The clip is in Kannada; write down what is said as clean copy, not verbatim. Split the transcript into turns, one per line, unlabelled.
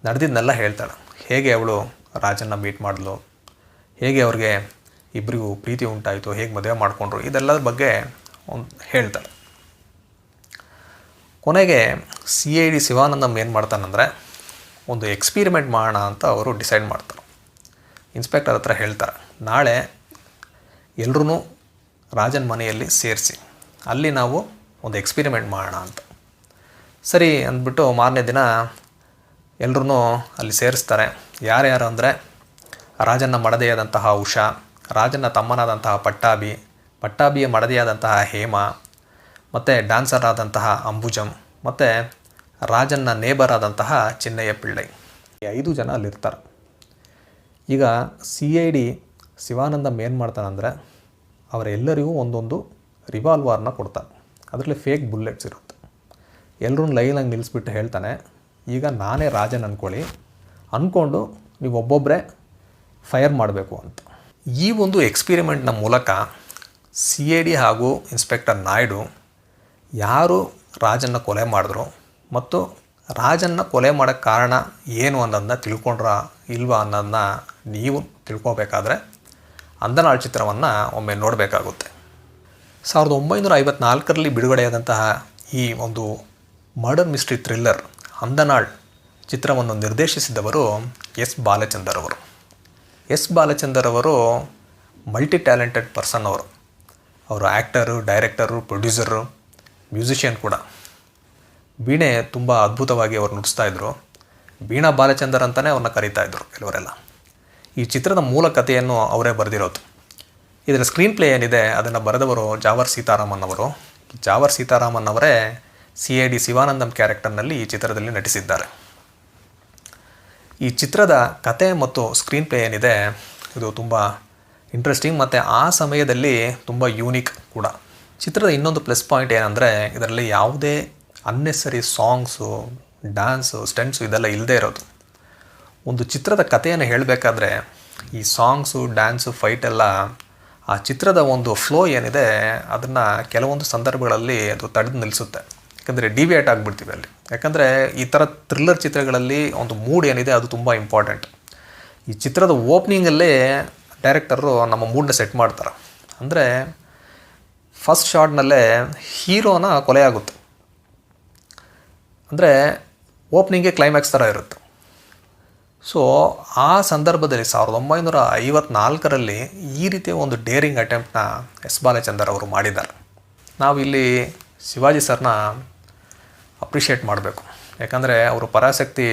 ನಡೆದಿದ್ದನ್ನೆಲ್ಲ ಹೇಳ್ತಾಳೆ. ಹೇಗೆ ಅವಳು ರಾಜನ್ನ ಮೀಟ್ ಮಾಡಿದ್ಲು, ಹೇಗೆ ಅವ್ರಿಗೆ ಇಬ್ಬರಿಗೂ ಪ್ರೀತಿ ಉಂಟಾಯಿತು, ಹೇಗೆ ಮದುವೆ ಮಾಡಿಕೊಂಡ್ರು, ಇದೆಲ್ಲದ್ರ ಬಗ್ಗೆ ಒಂದು ಹೇಳ್ತಾಳೆ. ಕೊನೆಗೆ CID ಶಿವಾನಂದಂ ಏನು ಮಾಡ್ತಾನಂದರೆ, ಒಂದು ಎಕ್ಸ್ಪೀರಿಮೆಂಟ್ ಮಾಡೋಣ ಅಂತ ಅವರು ಡಿಸೈಡ್ ಮಾಡ್ತಾರೆ. ಇನ್ಸ್ಪೆಕ್ಟರ್ ಹತ್ರ ಹೇಳ್ತಾರೆ, ನಾಳೆ ಎಲ್ಲರೂ ರಾಜನ ಮನೆಯಲ್ಲಿ ಸೇರಿಸಿ ಅಲ್ಲಿ ನಾವು ಒಂದು ಎಕ್ಸ್ಪೀರಿಮೆಂಟ್ ಮಾಡೋಣ ಅಂತ. ಸರಿ ಅಂದ್ಬಿಟ್ಟು ಮಾರನೇ ದಿನ ಎಲ್ಲರೂ ಅಲ್ಲಿ ಸೇರಿಸ್ತಾರೆ. ಯಾರ್ಯಾರು ಅಂದರೆ ರಾಜನ ಮಡದಿಯಾದಂತಹ ಉಷಾ, ರಾಜನ ತಮ್ಮನಾದಂತಹ ಪಟ್ಟಾಭಿಯ ಮಡದಿಯಾದಂತಹ ಹೇಮ, ಮತ್ತು ಡ್ಯಾನ್ಸರ್ ಆದಂತಹ ಅಂಬುಜಂ, ಮತ್ತು ರಾಜನ ನೇಬರ್ ಆದಂತಹ ಚಿನ್ನಯ್ಯ ಪಿಳ್ಳೈ. ಈ 5 ಜನ ಅಲ್ಲಿರ್ತಾರೆ. ಈಗ CID ಶಿವಾನಂದಂ ಏನು ಮಾಡ್ತಾನಂದರೆ, ಅವರೆಲ್ಲರಿಗೂ ಒಂದೊಂದು ರಿವಾಲ್ವರ್ನ ಕೊಡ್ತಾನೆ. ಅದರಲ್ಲಿ ಫೇಕ್ ಬುಲೆಟ್ಸ್ ಇರುತ್ತೆ. ಎಲ್ಲರೂ ಲೈನಾಗಿ ನಿಲ್ಲಿಸ್ಬಿಟ್ಟು ಹೇಳ್ತಾನೆ, ಈಗ ನಾನೇ ರಾಜನ್ ಅಂದ್ಕೊಂಡು ನೀವು ಒಬ್ಬೊಬ್ಬರೇ ಫೈರ್ ಮಾಡಬೇಕು ಅಂತ. ಈ ಒಂದು ಎಕ್ಸ್ಪೀರಿಮೆಂಟ್ನ ಮೂಲಕ CID ಹಾಗೂ ಇನ್ಸ್ಪೆಕ್ಟರ್ ನಾಯ್ಡು ಯಾರು ರಾಜನ್ನ ಕೊಲೆ ಮಾಡಿದ್ರು ಮತ್ತು ರಾಜನ್ನ ಕೊಲೆ ಮಾಡೋಕ್ಕೆ ಕಾರಣ ಏನು ಅನ್ನೋದನ್ನ ತಿಳ್ಕೊಂಡ್ರ ಇಲ್ವಾ ಅನ್ನೋದನ್ನ ನೀವು ತಿಳ್ಕೊಬೇಕಾದ್ರೆ ಅಂದನಾಳ್ ಚಿತ್ರವನ್ನು ಒಮ್ಮೆ ನೋಡಬೇಕಾಗುತ್ತೆ. 1954ರಲ್ಲಿ ಬಿಡುಗಡೆಯಾದಂತಹ ಈ ಒಂದು ಮರ್ಡರ್ ಮಿಸ್ಟ್ರಿ ಥ್ರಿಲ್ಲರ್ ಅಂದನಾಳ್ ಚಿತ್ರವನ್ನು ನಿರ್ದೇಶಿಸಿದವರು ಎಸ್ ಬಾಲಚಂದರ್ ಅವರು. ಎಸ್ ಬಾಲಚಂದರ್ ಅವರು ಮಲ್ಟಿ ಟ್ಯಾಲೆಂಟೆಡ್ ಪರ್ಸನ್ ಅವರು ಆ್ಯಕ್ಟರು, ಡೈರೆಕ್ಟರು, ಪ್ರೊಡ್ಯೂಸರು, ಮ್ಯೂಸಿಷಿಯನ್ ಕೂಡ. ವೀಣೆ ತುಂಬ ಅದ್ಭುತವಾಗಿ ಅವರು ನುಡಿಸ್ತಾಯಿದ್ರು. ವೀಣಾ ಬಾಲಚಂದರ್ ಅಂತಲೇ ಅವ್ರನ್ನ ಕರೀತಾಯಿದ್ರು ಕೆಲವರೆಲ್ಲ. ಈ ಚಿತ್ರದ ಮೂಲ ಕಥೆಯನ್ನು ಅವರೇ ಬರೆದಿರೋದು. ಇದರ ಸ್ಕ್ರೀನ್ ಪ್ಲೇ ಏನಿದೆ ಅದನ್ನು ಬರೆದವರು ಜಾವರ್ ಸೀತಾರಾಮನ್ ಅವರು. ಜಾವರ್ ಸೀತಾರಾಮನ್ ಅವರೇ CID ಶಿವಾನಂದಂ ಕ್ಯಾರೆಕ್ಟರ್ನಲ್ಲಿ ಈ ಚಿತ್ರದಲ್ಲಿ ನಟಿಸಿದ್ದಾರೆ. ಈ ಚಿತ್ರದ ಕತೆ ಮತ್ತು ಸ್ಕ್ರೀನ್ ಪ್ಲೇ ಏನಿದೆ ಇದು ತುಂಬ ಇಂಟ್ರೆಸ್ಟಿಂಗ್ ಮತ್ತು ಆ ಸಮಯದಲ್ಲಿ ತುಂಬ ಯೂನಿಕ್ ಕೂಡ. ಚಿತ್ರದ ಇನ್ನೊಂದು ಪ್ಲಸ್ ಪಾಯಿಂಟ್ ಏನಂದರೆ, ಇದರಲ್ಲಿ ಯಾವುದೇ ಅನ್ನೆಸರಿ ಸಾಂಗ್ಸು, ಡ್ಯಾನ್ಸು, ಸ್ಟೆಂಟ್ಸು ಇದೆಲ್ಲ ಇಲ್ಲದೇ ಇರೋದು. ಒಂದು ಚಿತ್ರದ ಕಥೆಯನ್ನು ಹೇಳಬೇಕಾದ್ರೆ ಈ ಸಾಂಗ್ಸು, ಡ್ಯಾನ್ಸು, ಫೈಟೆಲ್ಲ ಆ ಚಿತ್ರದ ಒಂದು ಫ್ಲೋ ಏನಿದೆ ಅದನ್ನು ಕೆಲವೊಂದು ಸಂದರ್ಭಗಳಲ್ಲಿ ಅದು ತಡೆದು ನಿಲ್ಲಿಸುತ್ತೆ. ಯಾಕಂದರೆ ಡಿವಿಯೇಟ್ ಆಗಿಬಿಡ್ತೀವಿ ಅಲ್ಲಿ. ಯಾಕಂದರೆ ಈ ಥರ ಥ್ರಿಲ್ಲರ್ ಚಿತ್ರಗಳಲ್ಲಿ ಒಂದು ಮೂಡ್ ಏನಿದೆ ಅದು ತುಂಬ ಇಂಪಾರ್ಟೆಂಟ್. ಈ ಚಿತ್ರದ ಓಪ್ನಿಂಗಲ್ಲೇ ಡೈರೆಕ್ಟರು ನಮ್ಮ ಮೂಡನ್ನ ಸೆಟ್ ಮಾಡ್ತಾರೆ. ಅಂದರೆ ಫಸ್ಟ್ ಶಾಟ್ನಲ್ಲೇ ಹೀರೋನ ಕೊಲೆ ಆಗುತ್ತೆ. ಅಂದರೆ ಓಪ್ನಿಂಗೇ ಕ್ಲೈಮ್ಯಾಕ್ಸ್ ಥರ ಇರುತ್ತೆ. ಸೊ ಆ ಸಂದರ್ಭದಲ್ಲಿ 1954ರಲ್ಲಿ ಈ ರೀತಿಯ ಒಂದು ಡೇರಿಂಗ್ ಅಟೆಂಪ್ಟ್ನ ಎಸ್ ಬಾಲಚಂದರ್ ಅವರು ಮಾಡಿದ್ದಾರೆ. ನಾವಿಲ್ಲಿ ಶಿವಾಜಿ ಸರ್ನ ಅಪ್ರಿಷಿಯೇಟ್ ಮಾಡಬೇಕು. ಯಾಕಂದರೆ ಅವರು ಪರಾಶಕ್ತಿ